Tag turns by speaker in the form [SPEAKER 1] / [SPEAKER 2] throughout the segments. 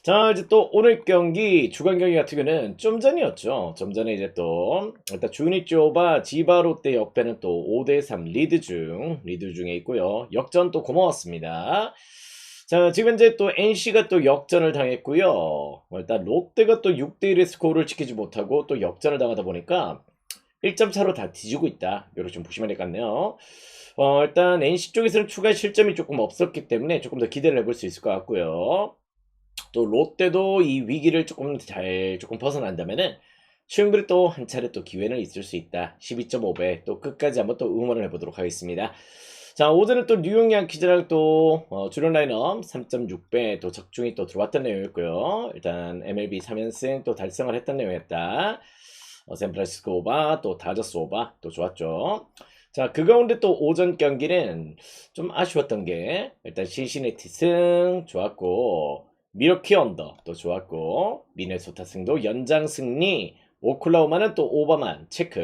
[SPEAKER 1] 자, 이제 또 오늘 경기, 주간 경기 같은 경우는 좀 전이었죠. 좀 전에 이제 또, 일단 주니쪼바 지바 롯데 역배는 또 5대3 리드 중에 있고요. 역전 또 고마웠습니다. 자, 지금 이제 또 NC가 또 역전을 당했고요. 일단 롯데가 또 6대1의 스코어를 지키지 못하고 또 역전을 당하다 보니까 1점 차로 다 뒤지고 있다. 이렇게 좀 보시면 될 것 같네요. 일단 NC 쪽에서는 추가 실점이 조금 없었기 때문에 조금 더 기대를 해볼 수 있을 것 같고요. 또 롯데도 이 위기를 조금 잘 조금 벗어난다면은 충분히 또 한 차례 또 기회는 있을 수 있다. 12.5배 또 끝까지 한번 또 응원을 해보도록 하겠습니다. 자, 오늘은 또 뉴욕 양키즈랑 또 주력 라인업 3.6배 또 적중이 또 들어왔던 내용이었고요. 일단 MLB 3연승 또 달성을 했던 내용이었다. 샌프란시스코 오바 또 다저스 오바 또 좋았죠. 자, 그 가운데 또 오전 경기는 좀 아쉬웠던 게 일단 신시내티 승 좋았고 미러키 언더 또 좋았고 미네소타 승도 연장 승리 오클라호마는 또 오버만 체크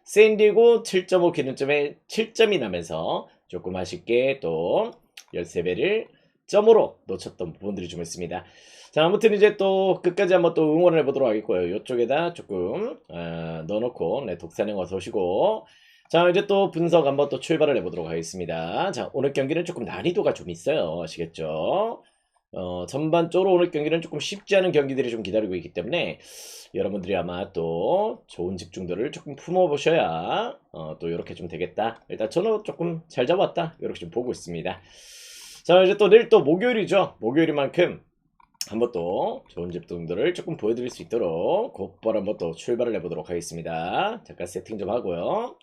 [SPEAKER 1] 샌디에고 7.5 기준점에 7점이 나면서 조금 아쉽게 또 13배를 점으로 놓쳤던 부분들이 좀 있습니다. 자, 아무튼 이제 또 끝까지 한번 또 응원을 해보도록 하겠고요. 이쪽에다 조금 넣어놓고 네, 독사능 어서 오시고 자, 이제 또 분석 한번 또 출발을 해보도록 하겠습니다. 자, 오늘 경기는 조금 난이도가 좀 있어요. 아시겠죠? 전반적으로 오늘 경기는 조금 쉽지 않은 경기들이 좀 기다리고 있기 때문에 여러분들이 아마 또 좋은 집중도를 조금 품어보셔야 또 이렇게 좀 되겠다. 일단 저는 조금 잘 잡았다. 이렇게 좀 보고 있습니다. 자, 이제 또 내일 또 목요일이죠. 목요일인 만큼 한번 또 좋은 집중도를 조금 보여드릴 수 있도록 곧바로 한번 또 출발을 해보도록 하겠습니다. 잠깐 세팅 좀 하고요.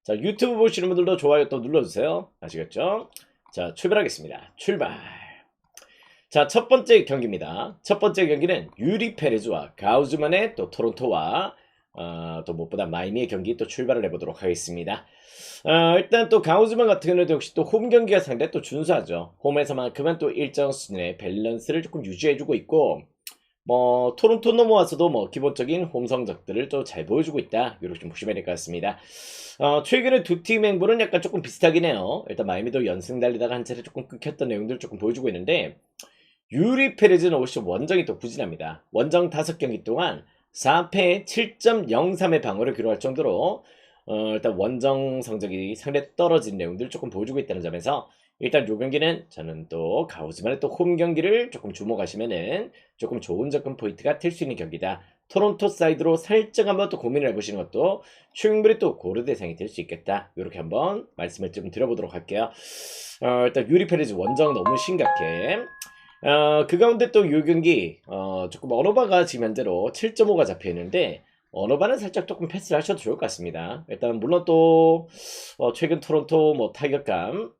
[SPEAKER 1] 자, 유튜브 보시는 분들도 좋아요 또 눌러주세요. 아시겠죠? 자, 출발하겠습니다. 출발! 자, 첫 번째 경기입니다. 첫 번째 경기는 유리 페레즈와 가우즈만의 또 토론토와 또 무엇보다 마이미의 경기 또 출발을 해보도록 하겠습니다. 일단 또 가우즈만 같은 경우는 역시 또 홈 경기가 상당히 또 준수하죠. 홈에서만큼은 또 일정 수준의 밸런스를 조금 유지해주고 있고 뭐 토론토 넘어와서도 뭐 기본적인 홈 성적들을 또 잘 보여주고 있다. 이렇게 좀 보시면 될 것 같습니다. 최근에 두 팀 행보는 약간 조금 비슷하긴 해요. 일단 마이미도 연승 달리다가 한 차례 조금 끊겼던 내용들을 조금 보여주고 있는데 유리 페레즈는 오히려 원정이 또 부진합니다. 원정 5경기 동안 4패 7.03의 방어를 기록할 정도로 일단 원정 성적이 상당히 떨어진 내용들을 조금 보여주고 있다는 점에서 일단 요 경기는 저는 또 가우즈만의 또 홈 경기를 조금 주목하시면은 조금 좋은 접근 포인트가 될 수 있는 경기다. 토론토 사이드로 살짝 한번 또 고민을 해보시는 것도 충분히 또 고려 대상이 될 수 있겠다. 이렇게 한번 말씀을 좀 드려보도록 할게요. 일단 유리 페레즈 원정 너무 심각해. 그 가운데 또 요 경기 조금 언어바가 지금 현재로 7.5가 잡혀 있는데 언어바는 살짝 조금 패스를 하셔도 좋을 것 같습니다. 일단 물론 또 최근 토론토 뭐 타격감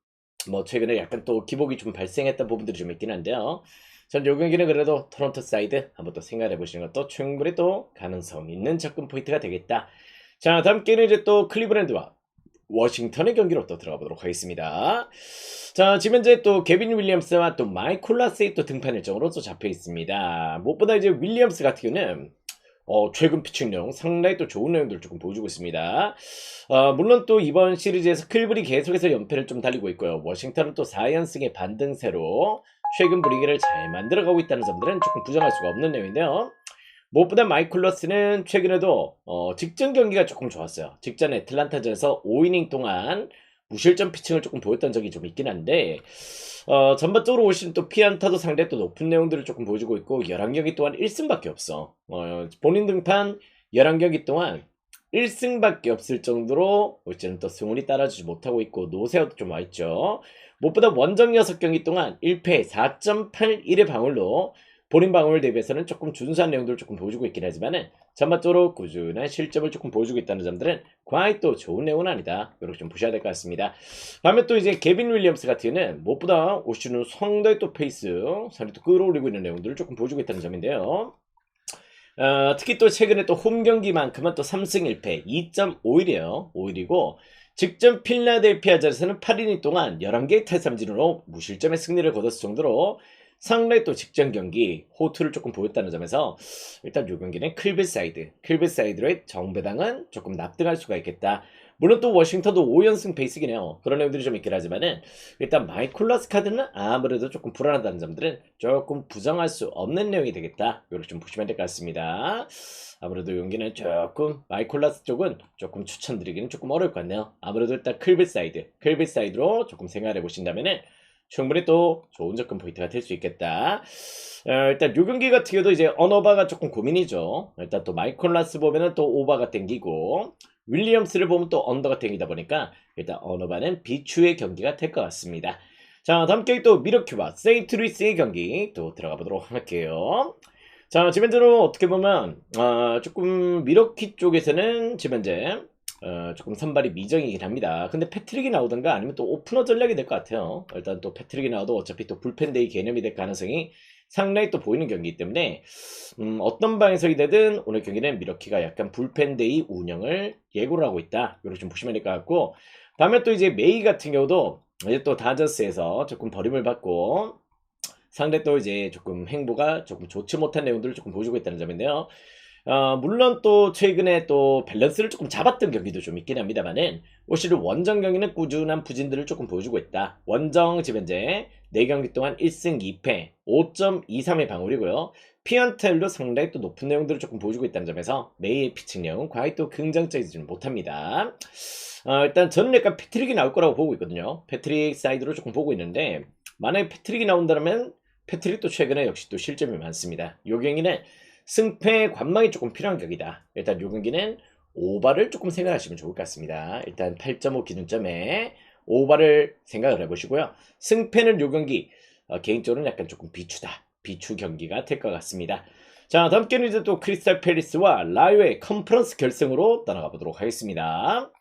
[SPEAKER 1] 뭐 최근에 약간 또 기복이 좀 발생했던 부분들이 좀 있긴 한데요. 전 요 경기는 그래도 토론토 사이드 한번 또 생각해 보시는 것도 충분히 또 가능성 있는 접근 포인트가 되겠다. 자, 다음 게임은 이제 또 클리브랜드와 워싱턴의 경기로 또 들어가 보도록 하겠습니다. 자, 지금 현재 또 케빈 윌리엄스와 또 마이클 콜라스의 또 등판 일정으로 또 잡혀 있습니다. 무엇보다 이제 윌리엄스 같은 경우는 최근 피칭 내용 상당히 또 좋은 내용들을 조금 보여주고 있습니다. 물론 또 이번 시리즈에서 클블이 계속해서 연패를 좀 달리고 있고요. 워싱턴은 또 4연승의 반등세로 최근 분위기를 잘 만들어가고 있다는 점들은 조금 부정할 수가 없는 내용인데요. 무엇보다 마이클러스는 최근에도 직전 경기가 조금 좋았어요. 직전 애틀란타전에서 5이닝 동안 무실점 피칭을 조금 보였던 적이 좀 있긴 한데 전반적으로 오신 또 피안타도 상당히 또 높은 내용들을 조금 보여주고 있고 11경기 동안 1승밖에 없어. 본인 등판 11경기 동안 1승밖에 없을 정도로 올해는 또 승운이 따라주지 못하고 있고 노세어도 좀 와있죠. 무엇보다 원정 6경기 동안 1패 4.81의 방울로 본인 방어를 대비해서는 조금 준수한 내용들을 조금 보여주고 있긴 하지만은 전반적으로 꾸준한 실점을 조금 보여주고 있다는 점들은 과히 또 좋은 내용은 아니다. 이렇게 좀 보셔야 될 것 같습니다. 다음에 또 이제 케빈 윌리엄스 같은 경우는 무엇보다 올 시즌 상당히 또 페이스 상당히 또 끌어올리고 있는 내용들을 조금 보여주고 있다는 점인데요. 특히 또 최근에 또 홈 경기만큼은 또 3승 1패 2.51이에요. 5일이고 직전 필라델피아전에서는 8이닝 동안 11개의 탈삼진으로 무실점의 승리를 거뒀을 정도로 상당히 또 직전 경기 호투를 조금 보였다는 점에서 일단 요 경기는 클비사이드로의 정배당은 조금 납득할 수가 있겠다. 물론 또 워싱턴도 5연승 페이스긴 해요. 그런 내용들이 좀 있긴 하지만은 일단 마이콜라스 카드는 아무래도 조금 불안하다는 점들은 조금 부정할 수 없는 내용이 되겠다. 이렇게 좀 보시면 될 것 같습니다. 아무래도 용기는 조금 마이콜라스 쪽은 조금 추천드리기는 조금 어려울 것 같네요. 아무래도 일단 클빗 사이드로 조금 생각해 보신다면은 충분히 또 좋은 접근 포인트가 될 수 있겠다. 일단 요 경기 같은 경우도 이제 언어바가 조금 고민이죠. 일단 또 마이콜라스 보면은 또 오바가 땡기고 윌리엄스를 보면 또 언더가 땡기다 보니까 일단 언어바는 비추의 경기가 될 것 같습니다. 자, 다음 경기 또 미러큐와 세인트루이스의 경기 또 들어가 보도록 할게요. 자, 지금 현재로 어떻게 보면 조금 미러키 쪽에서는 지금 현재 조금 선발이 미정이긴 합니다. 근데 패트릭이 나오던가 아니면 또 오프너 전략이 될 것 같아요. 일단 또 패트릭이 나와도 어차피 또 불펜데이 개념이 될 가능성이 상당히 또 보이는 경기이기 때문에 어떤 방에서이 되든 오늘 경기는 미러키가 약간 불펜데이 운영을 예고를 하고 있다. 이렇게 좀 보시면 될 것 같고, 다음에 또 이제 메이 같은 경우도 이제 또 다저스에서 조금 버림을 받고 상대 또 이제 조금 행보가 조금 좋지 못한 내용들을 조금 보여주고 있다는 점인데요. 물론 또 최근에 또 밸런스를 조금 잡았던 경기도 좀 있긴 합니다만은 오히려 원정 경기는 꾸준한 부진들을 조금 보여주고 있다. 원정 지금 현재 4경기 동안 1승 2패 5.23의 방울이고요. 피언텔로 상당히 또 높은 내용들을 조금 보여주고 있다는 점에서 메이의 피칭력은 과히 또 긍정적이지는 못합니다. 일단 저는 약간 패트릭이 나올 거라고 보고 있거든요. 패트릭 사이드로 조금 보고 있는데 만약에 패트릭이 나온다면 패트릭도 최근에 역시 또 실점이 많습니다. 요 경기는 승패 관망이 조금 필요한 격이다. 일단 요 경기는 오바를 조금 생각하시면 좋을 것 같습니다. 일단 8.5 기준점에 오바를 생각을 해보시고요. 승패는 요 경기 개인적으로는 약간 조금 비추다. 비추 경기가 될 것 같습니다. 자, 다음 경기는 이제 또 크리스탈 팰리스와 라이오의 컨퍼런스 결승으로 떠나가 보도록 하겠습니다.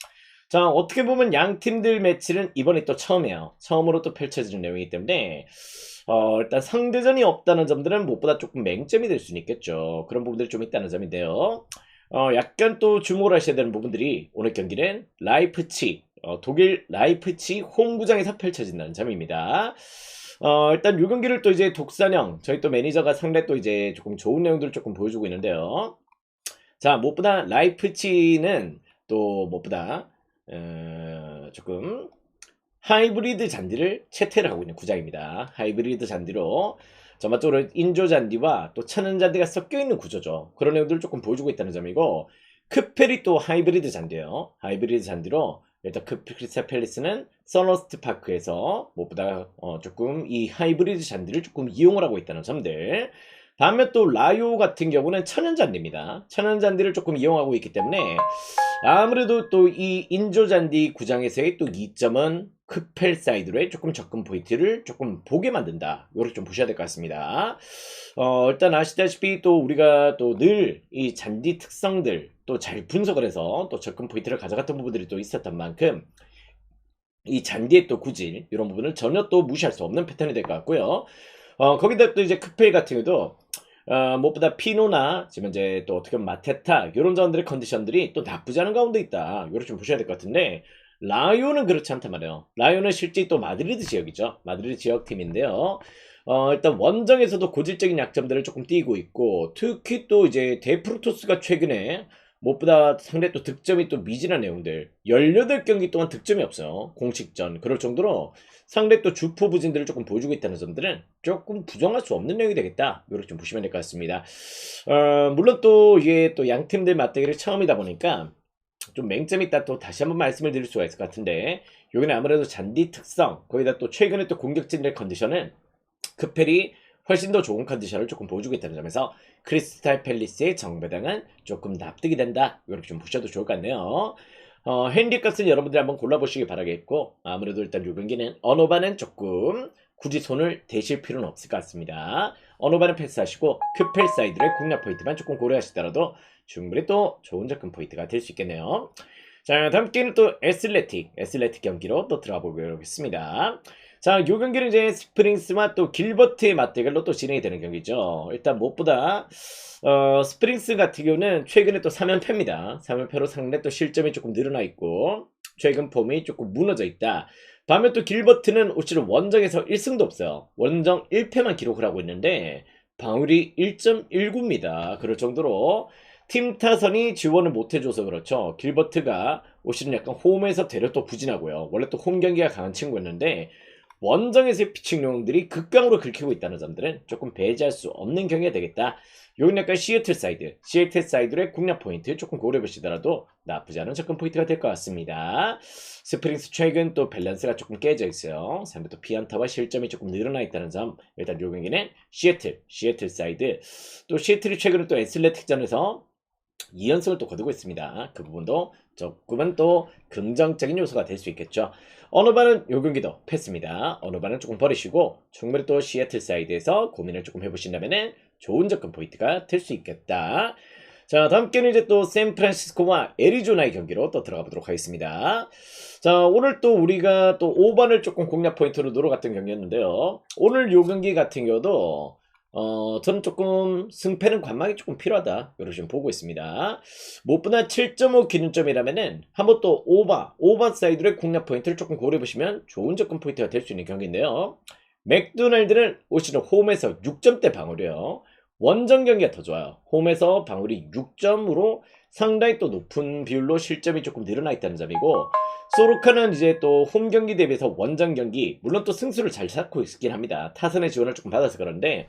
[SPEAKER 1] 자, 어떻게 보면 양 팀들 매치는 이번에 또 처음이에요. 처음으로 또 펼쳐지는 내용이기 때문에 일단 상대전이 없다는 점들은 무엇보다 조금 맹점이 될 수는 있겠죠. 그런 부분들이 좀 있다는 점인데요. 약간 또 주목을 하셔야 되는 부분들이 오늘 경기는 독일 라이프치 홈구장에서 펼쳐진다는 점입니다. 일단 이 경기를 또 이제 독산형 저희 또 매니저가 상당히 또 이제 조금 좋은 내용들을 조금 보여주고 있는데요. 자, 무엇보다 라이프치는 또 무엇보다 조금 하이브리드 잔디를 채택을 하고 있는 구장입니다. 하이브리드 잔디로 전반적으로 인조 잔디와 또 천연 잔디가 섞여 있는 구조죠. 그런 내용들을 조금 보여주고 있다는 점이고, 크펠이 또 하이브리드 잔디예요. 하이브리드 잔디로 일단 크리스탈 팰리스는 서너스트 파크에서 무엇보다 조금 이 하이브리드 잔디를 조금 이용을 하고 있다는 점들. 다음에 또 라이오 같은 경우는 천연 잔디입니다. 천연 잔디를 조금 이용하고 있기 때문에 아무래도 또 이 인조잔디 구장에서의 또 이점은 크펠 사이드로의 조금 접근 포인트를 조금 보게 만든다. 이렇게 좀 보셔야 될 것 같습니다. 일단 아시다시피 또 우리가 또 늘 이 잔디 특성들 또 잘 분석을 해서 또 접근 포인트를 가져갔던 부분들이 또 있었던 만큼 이 잔디의 또 구질 이런 부분을 전혀 또 무시할 수 없는 패턴이 될 것 같고요. 거기다 또 이제 크펠 같은 경우도 무엇보다 피노나 지금 이제 또 어떻게 보면 마테타 이런 자원들의 컨디션들이 또 나쁘지 않은 가운데 있다. 이렇게 좀 보셔야 될 것 같은데 라이오는 그렇지 않단 말이에요. 라이오는 실제 또 마드리드 지역이죠. 마드리드 지역 팀인데요. 일단 원정에서도 고질적인 약점들을 조금 띄고 있고 특히 또 이제 데프루토스가 최근에 무엇보다 상대 또 득점이 또 미진한 내용들 18경기 동안 득점이 없어요. 공식전 그럴 정도로 상대 또 주포 부진들을 조금 보여주고 있다는 점들은 조금 부정할 수 없는 내용이 되겠다. 이렇게 좀 보시면 될 것 같습니다. 물론 또 이게 또 양 팀들 맞대결이 처음이다 보니까 좀 맹점이 있다 또 다시 한번 말씀을 드릴 수가 있을 것 같은데 여기는 아무래도 잔디 특성 거기다 또 최근에 또 공격진들의 컨디션은 크펠이 훨씬 더 좋은 컨디션을 조금 보여주고 있다는 점에서 크리스탈 팰리스의 정배당은 조금 납득이 된다. 이렇게 좀 보셔도 좋을 것 같네요. 핸디 값은 여러분들이 한번 골라보시기 바라겠고 아무래도 일단 요 경기는 언어바는 조금 굳이 손을 대실 필요는 없을 것 같습니다. 언어바는 패스하시고 크펠 사이드의 공략 포인트만 조금 고려하시더라도 충분히 또 좋은 접근 포인트가 될 수 있겠네요. 자, 다음 경기는 또 애슬레틱 경기로 또 들어가 보도록 하겠습니다. 자, 요 경기는 이제 스프링스와 또 길버트의 맞대결로 또 진행이 되는 경기죠. 일단 무엇보다 스프링스 같은 경우는 최근에 또 3연패입니다. 3연패로 상대 또 실점이 조금 늘어나 있고 최근 폼이 조금 무너져 있다. 반면 또 길버트는 오히려 원정에서 1승도 없어요. 원정 1패만 기록을 하고 있는데 방울이 1.19입니다. 그럴 정도로 팀 타선이 지원을 못해줘서 그렇죠. 길버트가 올 시즌 약간 홈에서 되려 또 부진하고요. 원래 또 홈 경기가 강한 친구였는데 원정에서의 피칭 내용들이 극강으로 긁히고 있다는 점들은 조금 배제할 수 없는 경기가 되겠다. 여기는 약간 시애틀 사이드의 공략 포인트 조금 고려해보시더라도 나쁘지 않은 접근 포인트가 될 것 같습니다. 스프링스 최근 또 밸런스가 조금 깨져 있어요. 상대 또 피안타와 실점이 조금 늘어나 있다는 점. 일단 요 경기는 시애틀 사이드. 또 시애틀이 최근에 또 애슬레틱전에서 2연승을 또 거두고 있습니다. 그 부분도 조금은 또 긍정적인 요소가 될 수 있겠죠. 어느 반은 요 경기도 패스입니다. 어느 반은 조금 버리시고 충분히 또 시애틀 사이드에서 고민을 조금 해보신다면은 좋은 접근 포인트가 될 수 있겠다. 자, 다음 경기는 이제 또 샌프란시스코와 애리조나의 경기로 또 들어가 보도록 하겠습니다. 자, 오늘 또 우리가 또 5반을 조금 공략 포인트로 노려갔던 경기였는데요. 오늘 요 경기 같은 경우도 저는 조금 승패는 관망이 조금 필요하다. 이렇게 좀 보고 있습니다. 무엇보다 7.5 기준점이라면은 한번 또 오바 사이드의 공략 포인트를 조금 고려해보시면 좋은 접근 포인트가 될 수 있는 경기인데요. 맥도날드는 올 시즌 홈에서 6점대 방어율이요. 원정 경기가 더 좋아요. 홈에서 방어율이 6점으로 상당히 또 높은 비율로 실점이 조금 늘어나 있다는 점이고, 소르카는 이제 또 홈 경기 대비해서 원정 경기, 물론 또 승수를 잘 쌓고 있긴 합니다. 타선의 지원을 조금 받아서 그런데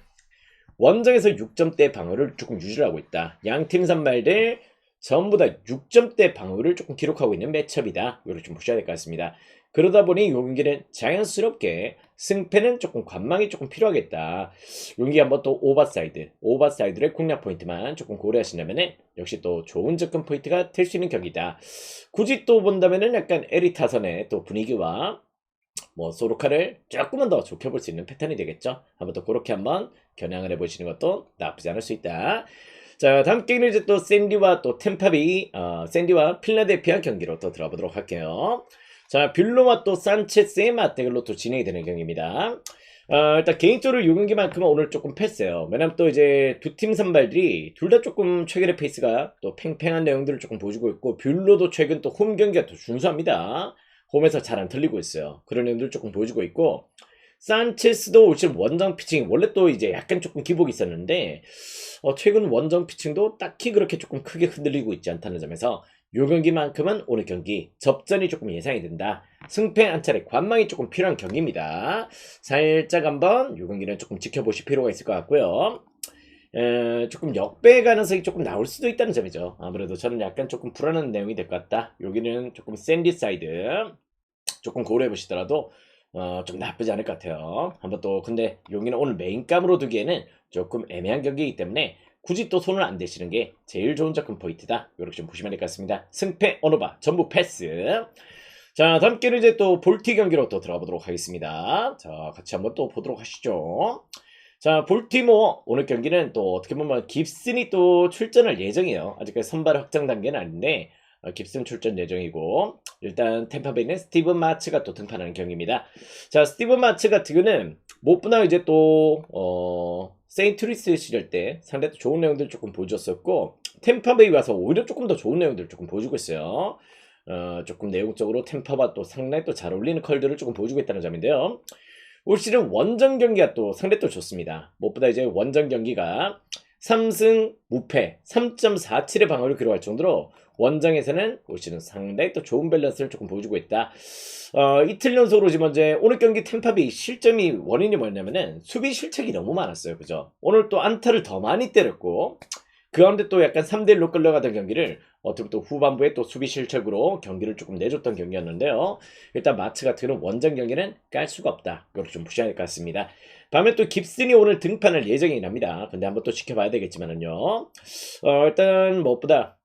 [SPEAKER 1] 원정에서 6점대 방어를 조금 유지를 하고 있다. 양팀 선발들 전부 다 6점대 방어를 조금 기록하고 있는 매첩이다. 이렇게 좀 보셔야 될 것 같습니다. 그러다 보니 요 경기는 자연스럽게 승패는 조금 관망이 조금 필요하겠다. 요 경기 한번 또 오버사이드의 공략 포인트만 조금 고려하신다면 역시 또 좋은 접근 포인트가 될 수 있는 경기다. 굳이 또 본다면은 약간 에리타선의 또 분위기와 뭐 소로카를 조금만 더 좋게 볼 수 있는 패턴이 되겠죠. 한번 또 그렇게 한번 겨냥을 해보시는 것도 나쁘지 않을 수 있다. 자, 다음 게임은 이제 또 샌디와 또 템파비, 샌디와 필라델피아 경기로 또 들어보도록 할게요. 자, 뷰로와 또 산체스의 맞대결로 또 진행이 되는 경기입니다. 일단 개인적으로 이 경기만큼은 오늘 조금 패스해요. 왜냐면 또 이제 두 팀 선발들이 둘 다 조금 최근의 페이스가 또 팽팽한 내용들을 조금 보여주고 있고, 뷰로도 최근 또 홈 경기가 또 준수합니다. 홈에서 잘 안 틀리고 있어요. 그런 내용들 조금 보여주고 있고, 산체스도 올 시즌 원정 피칭 원래 또 이제 약간 조금 기복이 있었는데 최근 원정 피칭도 딱히 그렇게 조금 크게 흔들리고 있지 않다는 점에서 요 경기만큼은 오늘 경기 접전이 조금 예상이 된다. 승패 한 차례 관망이 조금 필요한 경기입니다. 살짝 한번 요 경기는 조금 지켜보실 필요가 있을 것 같고요. 조금 역배 가능성이 조금 나올 수도 있다는 점이죠. 아무래도 저는 약간 조금 불안한 내용이 될 것 같다. 여기는 조금 샌디 사이드 조금 고려해 보시더라도 좀 나쁘지 않을 것 같아요. 한번 또 근데 여기는 오늘 메인감으로 두기에는 조금 애매한 경기이기 때문에 굳이 또 손을 안 대시는 게 제일 좋은 접근 포인트다. 이렇게 좀 보시면 될 것 같습니다. 승패 어느바 전부 패스. 자, 다음 게임은 이제 또 볼티 경기로 또 들어보도록 하겠습니다. 자, 같이 한번 또 보도록 하시죠. 자, 볼티모어 오늘 경기는 또 어떻게 보면 깁슨이 또 출전할 예정이에요. 아직까지 선발 확정 단계는 아닌데 깁슨 출전 예정이고, 일단 템파베이는 스티븐 마츠가 또 등판하는 경기입니다. 자, 스티븐 마츠 같은 경우는 무엇보다 이제 또 세인트루이스 시절 때 상당히 좋은 내용들 조금 보여줬었고, 템파베이 와서 오히려 조금 더 좋은 내용들 조금 보여주고 있어요. 조금 내용적으로 템파와 또 상당히 또 잘 어울리는 컬들을 조금 보여주고 있다는 점인데요. 올 시즌 원정 경기가 또 상당히 또 좋습니다. 무엇보다 이제 원정 경기가 3승 무패 3.47의 방어를 기록할 정도로 원정에서는 올 시즌 상당히 또 좋은 밸런스를 조금 보여주고 있다. 이틀 연속으로 지금 이제 오늘 경기 템파비 실점이 원인이 뭐냐면은 수비 실책이 너무 많았어요. 그죠? 오늘 또 안타를 더 많이 때렸고, 그 가운데 또 약간 3대1로 끌려가던 경기를 어떻게 또 후반부에 또 수비 실책으로 경기를 조금 내줬던 경기였는데요. 일단 마츠 같은 경우는 원정 경기는 깔 수가 없다. 이렇게 좀 보셔야 될 것 같습니다. 다음에 또 깁슨이 오늘 등판할 예정이랍니다. 근데 한번 또 지켜봐야 되겠지만은요. 일단 무엇보다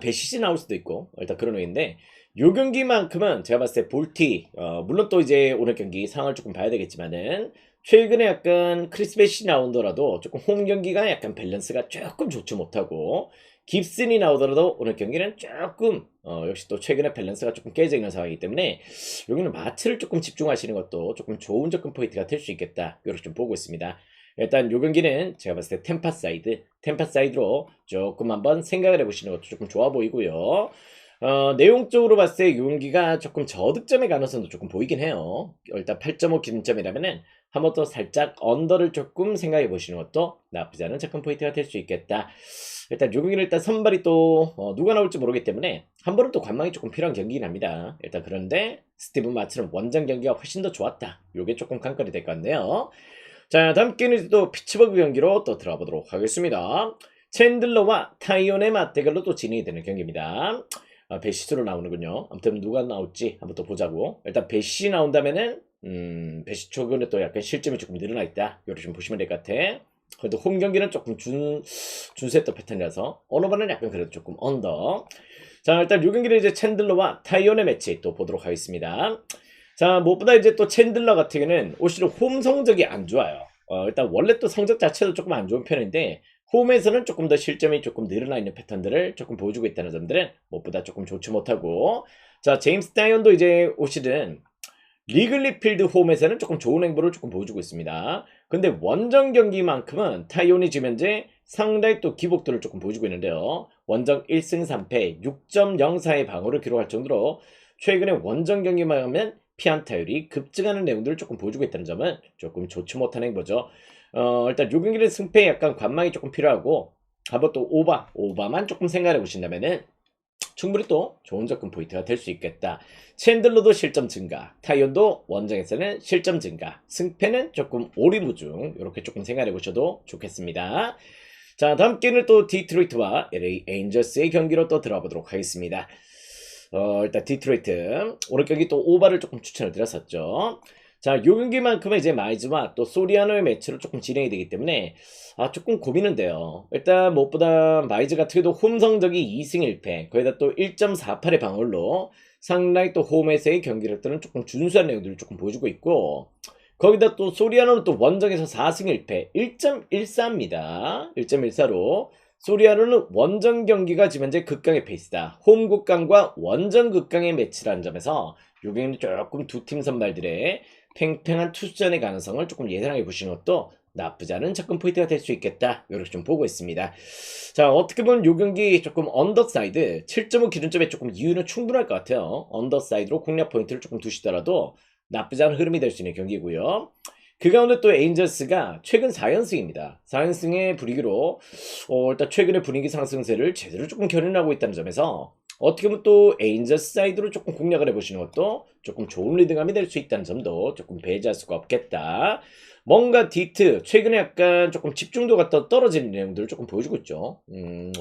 [SPEAKER 1] 배시시 나올 수도 있고 일단 그런 의인데, 요 경기만큼은 제가 봤을 때 볼티 물론 또 이제 오늘 경기 상황을 조금 봐야 되겠지만은 최근에 약간 크리스 배시 나오더라도 조금 홈 경기가 약간 밸런스가 조금 좋지 못하고, 깁슨이 나오더라도 오늘 경기는 조금 역시 또 최근에 밸런스가 조금 깨져 있는 상황이기 때문에 여기는 마트를 조금 집중하시는 것도 조금 좋은 접근 포인트가 될 수 있겠다. 이렇게 좀 보고 있습니다. 일단 요 경기는 제가 봤을 때 템파 사이드로 조금 한번 생각을 해보시는 것도 조금 좋아 보이고요. 내용적으로 봤을 때 이 경기가 조금 저득점의 가능성도 조금 보이긴 해요. 일단 8.5 기준점이라면은 한번 더 살짝 언더를 조금 생각해 보시는 것도 나쁘지 않은 접근 포인트가 될 수 있겠다. 일단 요 경기는 일단 선발이 또 누가 나올지 모르기 때문에 한 번은 또 관망이 조금 필요한 경기긴 합니다. 일단 그런데 스티븐 마츠는 원정 경기가 훨씬 더 좋았다. 요게 조금 관건이 될 것 같네요. 자, 다음 경기는 또 피츠버그 경기로 또 들어가 보도록 하겠습니다. 챈들러와 타이온의 맞대결로 또 진행이 되는 경기입니다. 배시수로 나오는군요. 아무튼 누가 나올지 한번 또 보자고. 일단 배시 나온다면은 배시 쪽은 또 약간 실점이 조금 늘어나 있다. 요렇게 좀 보시면 될 것 같아. 그래도 홈 경기는 조금 준수했던 패턴이라서 어느 반은 약간 그래도 조금 언더. 자, 일단 요 경기는 이제 챈들러와 타이온의 매치 또 보도록 하겠습니다. 자, 무엇보다 이제 또 챈들러 같은 경우는 올 시즌 홈 성적이 안 좋아요. 일단 원래 또 성적 자체도 조금 안 좋은 편인데 홈에서는 조금 더 실점이 조금 늘어나 있는 패턴들을 조금 보여주고 있다는 점들은 무엇보다 조금 좋지 못하고, 자, 제임스 타이온도 이제 올 시즌 리글리 필드 홈에서는 조금 좋은 행보를 조금 보여주고 있습니다. 근데 원정 경기만큼은 타이온이 지금 현재 상당히 또 기복도를 조금 보여주고 있는데요. 원정 1승 3패 6.04의 방어를 기록할 정도로 최근에 원정 경기만 하면 피안타율이 급증하는 내용들을 조금 보여주고 있다는 점은 조금 좋지 못한 행보죠. 일단 요 경기는 승패에 약간 관망이 조금 필요하고, 한번 또 오바만 조금 생각해 보신다면은 충분히 또 좋은 접근 포인트가 될 수 있겠다. 챈들러도 실점 증가, 타이온도 원정에서는 실점 증가, 승패는 조금 오리무중, 이렇게 조금 생각해 보셔도 좋겠습니다. 자, 다음 경기는 또 디트로이트와 LA 에인저스의 경기로 또 들어보도록 하겠습니다. 일단 디트로이트 오늘 경기 또 오바를 조금 추천을 드렸었죠. 자, 요 경기만큼은 이제 마이즈와 또 소리아노의 매치로 조금 진행이 되기 때문에 조금 고민은 돼요. 일단 무엇보다 마이즈 같은 경우도 홈 성적이 2승 1패, 거기다 또 1.48의 방어로 상당히 또 홈에서의 경기력들은 조금 준수한 내용들을 조금 보여주고 있고, 거기다 또 소리아노는 또 원정에서 4승 1패 1.14입니다. 1.14로 소리아노는 원정 경기가 지금 현재 극강의 페이스다. 홈 극강과 원정 극강의 매치라는 점에서 요 경기는 조금 두 팀 선발들의 팽팽한 투수전의 가능성을 조금 예상해 보시는 것도 나쁘지 않은 접근 포인트가 될 수 있겠다. 이렇게 좀 보고 있습니다. 자, 어떻게 보면 요 경기 조금 언더사이드 7.5 기준점에 조금 이유는 충분할 것 같아요. 언더사이드로 공략 포인트를 조금 두시더라도 나쁘지 않은 흐름이 될 수 있는 경기고요. 그 가운데 또 에인저스가 최근 4연승입니다. 4연승의 분위기로 일단 최근의 분위기 상승세를 제대로 조금 견인하고 있다는 점에서 어떻게 보면 또 에인저스 사이드로 조금 공략을 해보시는 것도 조금 좋은 리드감이 될 수 있다는 점도 조금 배제할 수가 없겠다. 뭔가 디트 최근에 약간 조금 집중도가 더 떨어지는 내용들을 조금 보여주고 있죠.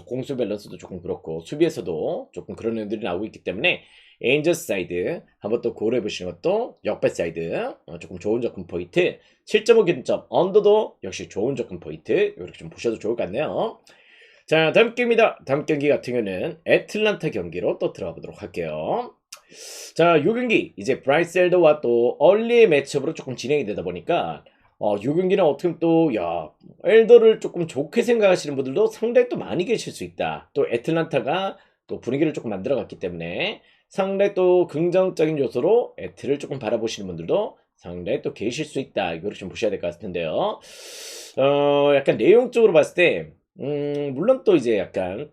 [SPEAKER 1] 공수 밸런스도 조금 그렇고 수비에서도 조금 그런 내용들이 나오고 있기 때문에 에인저스 사이드 한번 또 고려해 보시는 것도, 역배 사이드 조금 좋은 접근 포인트, 7.5 기준점 언더도 역시 좋은 접근 포인트, 이렇게 좀 보셔도 좋을 것 같네요. 자, 다음 경기입니다. 다음 경기 같은 경우는 애틀란타 경기로 또 들어가 보도록 할게요. 자, 요 경기 이제 브라이스 엘더와 또 얼리의 매치업으로 조금 진행이 되다 보니까 요 경기는 어떻게 보면 또 엘더를 조금 좋게 생각하시는 분들도 상당히 또 많이 계실 수 있다. 또 애틀란타가 또 분위기를 조금 만들어 갔기 때문에 상당히 또 긍정적인 요소로 애틀을 조금 바라보시는 분들도 상당히 또 계실 수 있다. 이거를 좀 보셔야 될 것 같은데요. 약간 내용적으로 봤을 때 물론 또 이제 약간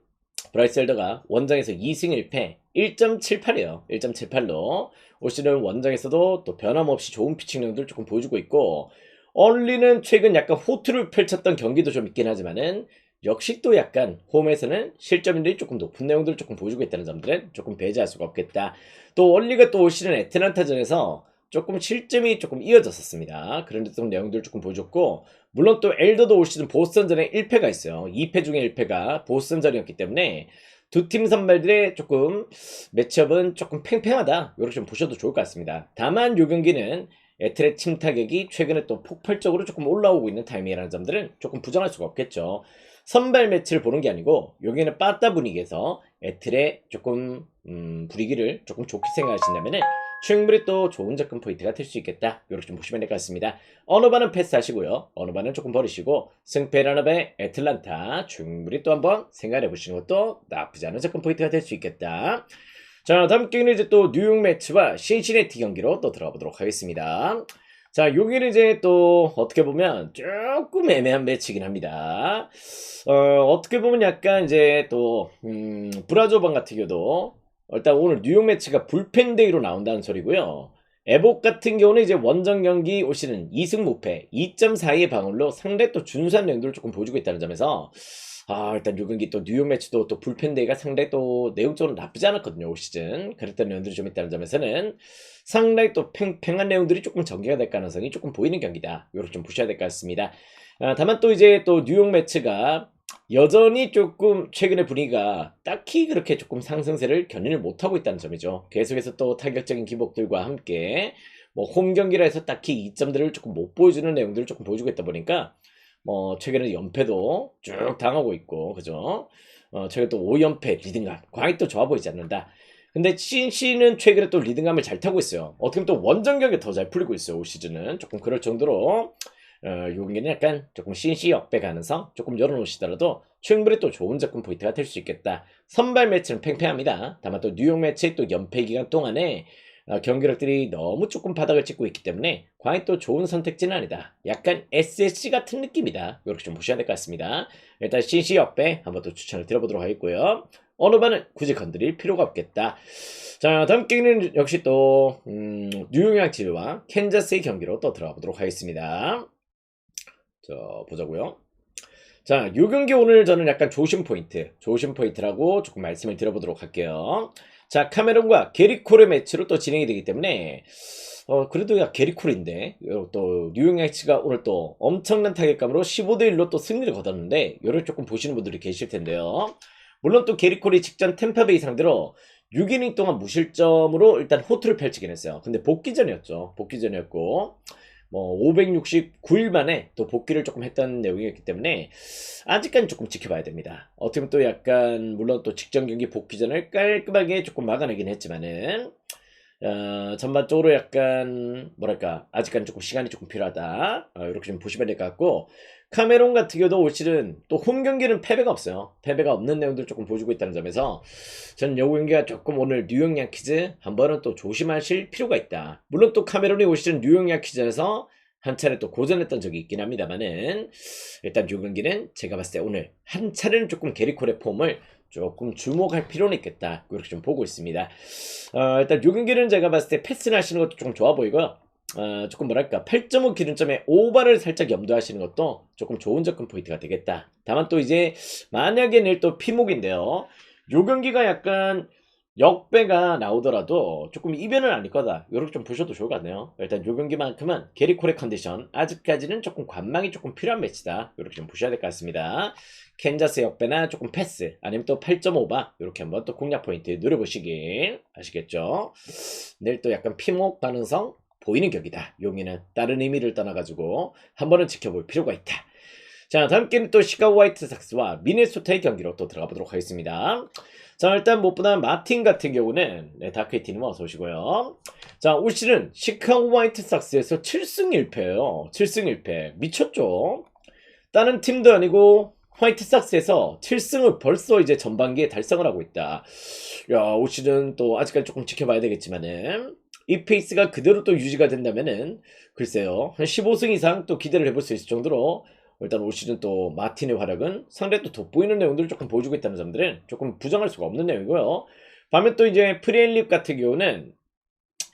[SPEAKER 1] 브라이스 엘더가 원정에서 2승 1패 1.78이에요. 1.78로 올 시즌 원정에서도 또 변함없이 좋은 피칭력들 조금 보여주고 있고, 얼리는 최근 약간 호투를 펼쳤던 경기도 좀 있긴 하지만은 역시 또 약간 홈에서는 실점률이 조금 높은 내용들을 조금 보여주고 있다는 점들은 조금 배제할 수가 없겠다. 또 얼리가 또 올 시즌 애틀란타전에서 조금 실점이 조금 이어졌었습니다. 그런 듯한 내용들을 조금 보여줬고, 물론 또 엘더도 올 시즌 보스턴전에 1패가 있어요. 2패 중에 1패가 보스턴전이었기 때문에 두 팀 선발들의 조금 매치업은 조금 팽팽하다. 이렇게 좀 보셔도 좋을 것 같습니다. 다만 요 경기는 애틀의 팀 타격이 최근에 또 폭발적으로 조금 올라오고 있는 타이밍이라는 점들은 조금 부정할 수가 없겠죠. 선발 매치를 보는 게 아니고 여기는 빠따 분위기에서 애틀의 조금 분위기를 조금 좋게 생각하신다면은 충분히 또 좋은 접근 포인트가 될 수 있겠다. 이렇게 좀 보시면 될 것 같습니다. 어느 반은 패스하시고요. 어느 반은 조금 버리시고 승패라는 배 애틀란타 충분히 또 한번 생각해 보시는 것도 나쁘지 않은 접근 포인트가 될 수 있겠다. 자, 다음 경기는 이제 또 뉴욕 매치와 신시내티 경기로 또 들어가 보도록 하겠습니다. 자, 여기는 이제 또 어떻게 보면 조금 애매한 매치긴 합니다. 어떻게 보면 약간 이제 또 브라조반 같은 경우도 일단 오늘 뉴욕 매치가 불펜데이로 나온다는 소리고요. 에복 같은 경우는 이제 원정 경기 올 시즌 2승 무패 2.42의 방울로 상당히 또 준수한 내용들을 조금 보여주고 있다는 점에서 일단 요 경기 또 뉴욕 매치도 또 불펜 데이가 상당히 또 내용적으로 나쁘지 않았거든요 올 시즌. 그랬던 내용들이 좀 있다는 점에서는 상당히 또 팽팽한 내용들이 조금 전개가 될 가능성이 조금 보이는 경기다. 요렇게 좀 보셔야 될 것 같습니다. 다만 또 이제 또 뉴욕 매치가 여전히 조금 최근의 분위기가 딱히 그렇게 조금 상승세를 견인을 못하고 있다는 점이죠. 계속해서 또 타격적인 기복들과 함께 뭐 홈 경기라 해서 딱히 이점들을 조금 못 보여주는 내용들을 조금 보여주고 있다 보니까 뭐 최근에 연패도 쭉 당하고 있고 그죠. 최근 또 5연패 리듬감 과히 또 좋아 보이지 않는다. 근데 CNC는 최근에 또 리듬감을 잘 타고 있어요. 어떻게 보면 또 원정 경기 더 잘 풀리고 있어요. 올 시즌은 조금 그럴 정도로 요 경기는 약간 조금 CNC 역배 가능성 조금 열어놓으시더라도 충분히 또 좋은 접근 포인트가 될 수 있겠다. 선발 매치는 팽팽합니다. 다만 또 뉴욕 매치 또 연패 기간 동안에 경기력들이 너무 조금 바닥을 찍고 있기 때문에 과연 또 좋은 선택지는 아니다. 약간 SSC 같은 느낌이다. 이렇게 좀 보셔야 될 것 같습니다. 일단 CNC 역배 한번 또 추천을 드려보도록 하겠고요. 어느 반은 굳이 건드릴 필요가 없겠다. 자, 다음 경기는 역시 또 뉴욕 양치와 캔자스의 경기로 또 들어가 보도록 하겠습니다. 자, 보자고요. 자, 요 경기 오늘 저는 약간 조심 포인트라고 조금 말씀을 드려보도록 할게요. 자, 카메론과 게리콜의 매치로 또 진행이 되기 때문에 그래도 야 게리콜인데 또 뉴욕 양치가 오늘 또 엄청난 타격감으로 15대1로 또 승리를 거뒀는데 요를 조금 보시는 분들이 계실 텐데요. 물론 또 게리콜이 직전 템파베이 상대로 6이닝 동안 무실점으로 일단 호투를 펼치긴 했어요. 근데 복귀전이었죠. 복귀전이었고 뭐 569일 만에 또 복귀를 조금 했던 내용이었기 때문에 아직까지 조금 지켜봐야 됩니다. 어떻게 보면 또 약간 물론 또 직전 경기 복귀전을 깔끔하게 조금 막아내긴 했지만은 전반적으로 약간 뭐랄까 아직까지 조금 시간이 조금 필요하다. 이렇게 좀 보시면 될 것 같고 카메론 같은 경우도 올 시즌 또 홈 경기는 패배가 없어요. 패배가 없는 내용들 조금 보여주고 있다는 점에서 저는 요 경기가 조금 오늘 뉴욕 양키즈 한 번은 또 조심하실 필요가 있다. 물론 또 카메론이 올 시즌 뉴욕 양키즈에서 한 차례 또 고전했던 적이 있긴 합니다만은 일단 요 경기는 제가 봤을 때 오늘 한 차례는 조금 게리콜의 폼을 조금 주목할 필요는 있겠다. 이렇게 좀 보고 있습니다. 일단 요 경기는 제가 봤을 때 패스를 하시는 것도 조금 좋아 보이고요. 조금 뭐랄까 8.5 기준점에 오버를 살짝 염두하시는 것도 조금 좋은 접근 포인트가 되겠다. 다만 또 이제 만약에 내일 또 피목인데요. 요 경기가 약간 역배가 나오더라도 조금 이변은 아닐 거다. 이렇게 좀 보셔도 좋을 것 같네요. 일단 요 경기만큼은 게리콜의 컨디션 아직까지는 조금 관망이 조금 필요한 매치다. 이렇게 좀 보셔야 될 것 같습니다. 캔자스 역배나 조금 패스 아니면 또 8.5바 이렇게 한번 또 공략 포인트 노려보시길 아시겠죠? 내일 또 약간 피목 가능성 보이는 격이다. 용이는 다른 의미를 떠나가지고 한 번은 지켜볼 필요가 있다. 자, 다음 게임은 또 시카고 화이트삭스와 미네소타의 경기로 또 들어가 보도록 하겠습니다. 자, 일단 무엇보다 마틴 같은 경우는 다크에이티님 어서 오시고요. 자, 올 시즌 시카고 화이트삭스에서 7승 1패예요. 7승 1패 미쳤죠? 다른 팀도 아니고 화이트삭스에서 7승을 벌써 이제 전반기에 달성을 하고 있다. 야, 올 시즌 또 아직까지 조금 지켜봐야 되겠지만은 이 페이스가 그대로 또 유지가 된다면은 글쎄요 한 15승 이상 또 기대를 해볼 수 있을 정도로 일단 올 시즌 또 마틴의 활약은 상당히 또 돋보이는 내용들을 조금 보여주고 있다는 점들은 조금 부정할 수가 없는 내용이고요. 반면 또 이제 프리앤립 같은 경우는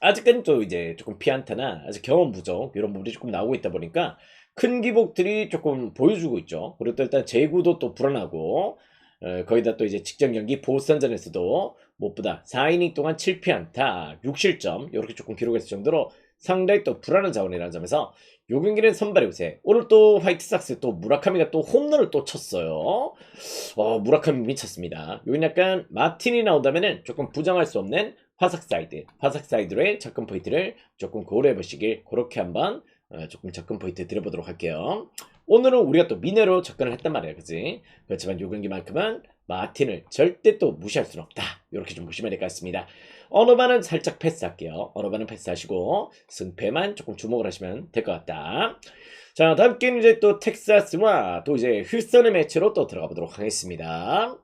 [SPEAKER 1] 아직까지 또 이제 조금 피안타나 아직 경험 부족 이런 부분이 조금 나오고 있다 보니까 큰 기복들이 조금 보여주고 있죠. 그리고 또 일단 제구도 또 불안하고 거기다 또 이제 직전 경기 보스턴전에서도 무엇보다 4이닝 동안 7피안타 6실점 이렇게 조금 기록했을 정도로 상당히 또 불안한 자원이라는 점에서 요 경기는 선발의 우세. 오늘 또 화이트삭스 또 무라카미가 또 홈런을 또 쳤어요. 무라카미 미쳤습니다. 여기 약간 마틴이 나온다면은 조금 부정할 수 없는 화삭사이드로의 접근 포인트를 조금 고려해 보시길 그렇게 한번 조금 접근 포인트 드려보도록 할게요. 오늘은 우리가 또 미네로 접근을 했단 말이에요. 그치? 그렇지만 요 경기만큼은 마틴을 절대 또 무시할 수는 없다. 이렇게 좀 보시면 될 것 같습니다. 어느 반은 살짝 패스할게요. 어느 반은 패스하시고 승패만 조금 주목을 하시면 될 것 같다. 자, 다음 게임 이제 또 텍사스와 또 이제 휴스턴의 매치로 또 들어가 보도록 하겠습니다.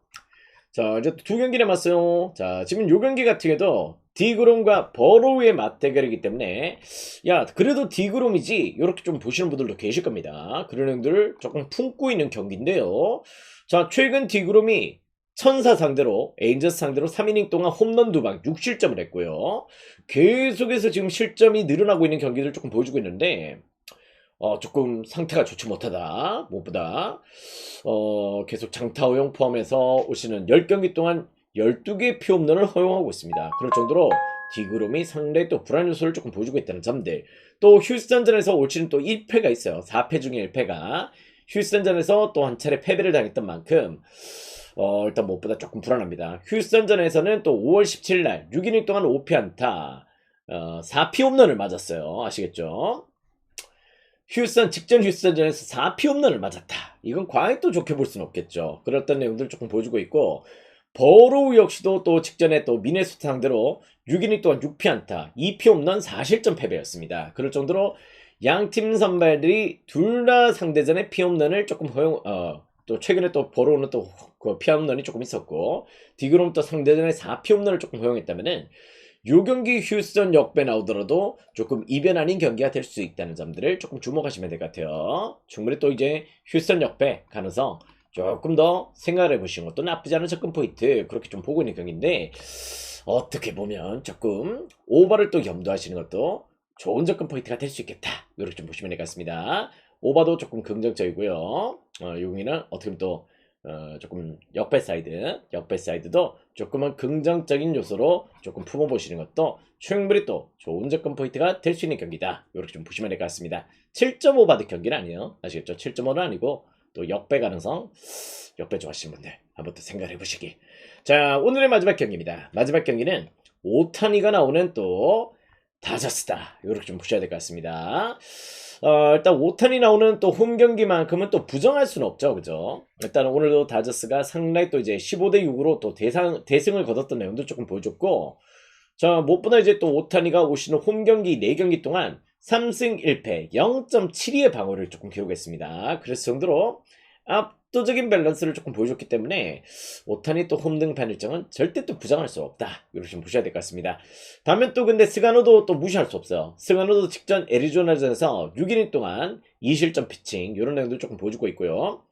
[SPEAKER 1] 자, 이제 두 경기 남았어요. 자, 지금 요 경기 같은 경우도 디그롬과 버로우의 맞대결이기 때문에 야 그래도 디그롬이지 이렇게 좀 보시는 분들도 계실 겁니다. 그런 분들 조금 품고 있는 경기인데요. 자, 최근 디그롬이 천사 상대로 에인저스 상대로 3이닝 동안 홈런 2방 6실점을 했고요. 계속해서 지금 실점이 늘어나고 있는 경기를 조금 보여주고 있는데 조금 상태가 좋지 못하다. 무엇보다 계속 장타호용 포함해서 올 시즌 10경기 동안 12개 피홈런을 허용하고 있습니다. 그럴 정도로 디그롬이 상당히 또 불안 요소를 조금 보여주고 있다는 점들. 또 휴스턴전에서 올 시즌 또 1패가 있어요. 4패 중에 1패가. 휴스턴전에서 또 한 차례 패배를 당했던 만큼 일단 무엇보다 조금 불안합니다. 휴스턴전에서는 또 5월 17일 날 6이닝 동안 5피 안타 4피 홈런을 맞았어요. 아시겠죠? 직전 휴스턴전에서 4피 홈런을 맞았다. 이건 과연 또 좋게 볼 수는 없겠죠. 그랬던 내용들 조금 보여주고 있고, 버로우 역시도 또 직전에 또 미네소타 상대로 6이닝 동안 6피 안타 2피 홈런 4실점 패배였습니다. 그럴 정도로 양팀 선발들이 둘 다 상대전에 피홈런을 조금 또 최근에 또 버로우는 또 그 피홈런이 조금 있었고, 디그롬 또 상대전에 4피 홈런을 조금 허용했다면은 요 경기 휴스턴 역배 나오더라도 조금 이변 아닌 경기가 될 수 있다는 점들을 조금 주목하시면 될 것 같아요. 충분히 또 이제 휴스턴 역배 가능성 조금 더 생각을 해보시는 것도 나쁘지 않은 접근 포인트, 그렇게 좀 보고 있는 경기인데, 어떻게 보면 조금 오버를 또 염두하시는 것도 좋은 접근 포인트가 될 수 있겠다. 이렇게 좀 보시면 될 것 같습니다. 오버도 조금 긍정적이고요. 요 경기는 어떻게 보면 또 조금 역배 사이드도 조금은 긍정적인 요소로 조금 품어보시는 것도 충분히 또 좋은 접근 포인트가 될 수 있는 경기다. 이렇게 좀 보시면 될 것 같습니다. 7.5 받을 경기는 아니에요. 아시겠죠? 7.5는 아니고 또 역배 가능성, 역배 좋아하시는 분들 한번 또 생각해 보시기. 자, 오늘의 마지막 경기입니다. 마지막 경기는 오타니가 나오는 또 다저스다. 이렇게 좀 보셔야 될 것 같습니다. 일단 오타니 나오는 또 홈 경기만큼은 또 부정할 수는 없죠. 그죠? 일단 오늘도 다저스가 상당히 또 이제 15대 6으로 또 대승을 거뒀던 내용도 조금 보여줬고, 자, 무엇보다 이제 또 오타니가 오시는 홈 경기 4경기 동안 3승 1패 0.72의 방어를 조금 기록했습니다. 그래서 정도로 압도적인 밸런스를 조금 보여줬기 때문에 오타니 또 홈등판 일정은 절대 또 부정할 수 없다. 이렇게 좀 보셔야 될 것 같습니다. 반면 또 근데 스가노도 또 무시할 수 없어요. 스가노도 직전 애리조나전에서 6이닝 동안 2실점 피칭 이런 내용도 조금 보여주고 있고요.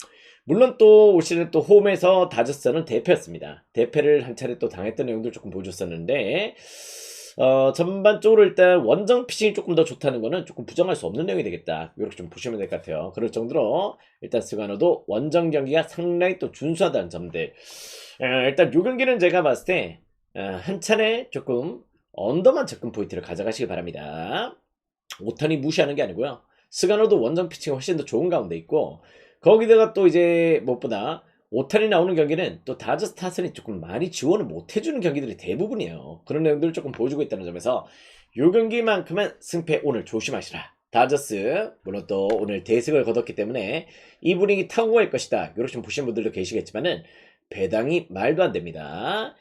[SPEAKER 1] 물론 또 올 시즌 또 홈에서 다저스는 대패였습니다. 대패를 한 차례 또 당했던 내용들 조금 보여줬었는데, 전반적으로 일단 원정 피칭이 조금 더 좋다는 거는 조금 부정할 수 없는 내용이 되겠다. 이렇게 좀 보시면 될 것 같아요. 그럴 정도로 일단 스가노도 원정 경기가 상당히 또 준수하다는 점들. 일단 요 경기는 제가 봤을 때 한 차례 조금 언더만 접근 포인트를 가져가시기 바랍니다. 오타니 무시하는 게 아니고요. 스가노도 원정 피칭이 훨씬 더 좋은 가운데 있고, 거기다가 또 이제 무엇보다 오타니 나오는 경기는 또 다저스 타선이 조금 많이 지원을 못 해주는 경기들이 대부분이에요. 그런 내용들을 조금 보여주고 있다는 점에서 요 경기만큼은 승패 오늘 조심하시라. 다저스 물론 또 오늘 대승을 거뒀기 때문에 이 분위기 타고 갈 것이다. 이렇게 좀 보시는 분들도 계시겠지만은 배당이 말도 안 됩니다.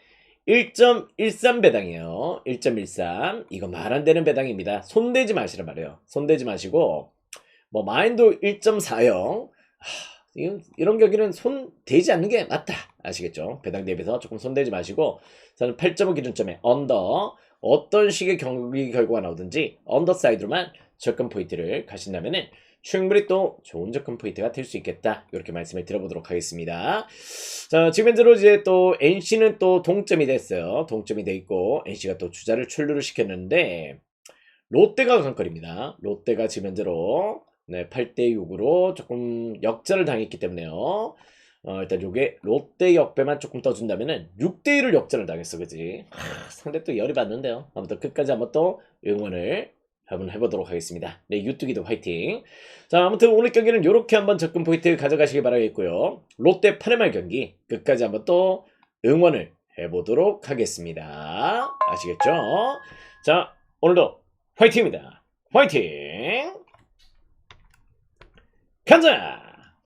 [SPEAKER 1] 1.13 배당이에요. 1.13 이거 말 안 되는 배당입니다. 손대지 마시란 말이에요. 손대지 마시고 뭐 마인드 1.40 이런 경기는 손 대지 않는 게 맞다. 아시겠죠? 배당 대비해서 조금 손 대지 마시고, 저는 8.5 기준점에 언더, 어떤 식의 경기 결과가 나오든지 언더 사이드로만 접근 포인트를 가신다면은 충분히 또 좋은 접근 포인트가 될 수 있겠다. 이렇게 말씀을 드려보도록 하겠습니다. 자, 지금 현재로 이제 또 NC는 또 동점이 됐어요. 동점이 돼 있고 NC가 또 주자를 출루를 시켰는데 롯데가 강거리입니다. 롯데가 지금 현재로 8대 6으로 조금 역전을 당했기 때문에요. 일단 요게 롯데 역배만 조금 떠준다면은 6대 1을 역전을 당했어, 그지? 상대 또 열이 받는데요. 아무튼 끝까지 한번 또 응원을 한번 해보도록 하겠습니다. 네, 유튜기도 화이팅. 자, 아무튼 오늘 경기는 요렇게 한번 접근 포인트 가져가시길 바라겠고요. 롯데 8회말 경기 끝까지 한번 또 응원을 해보도록 하겠습니다. 아시겠죠? 자, 오늘도 화이팅입니다. 화이팅! 가자!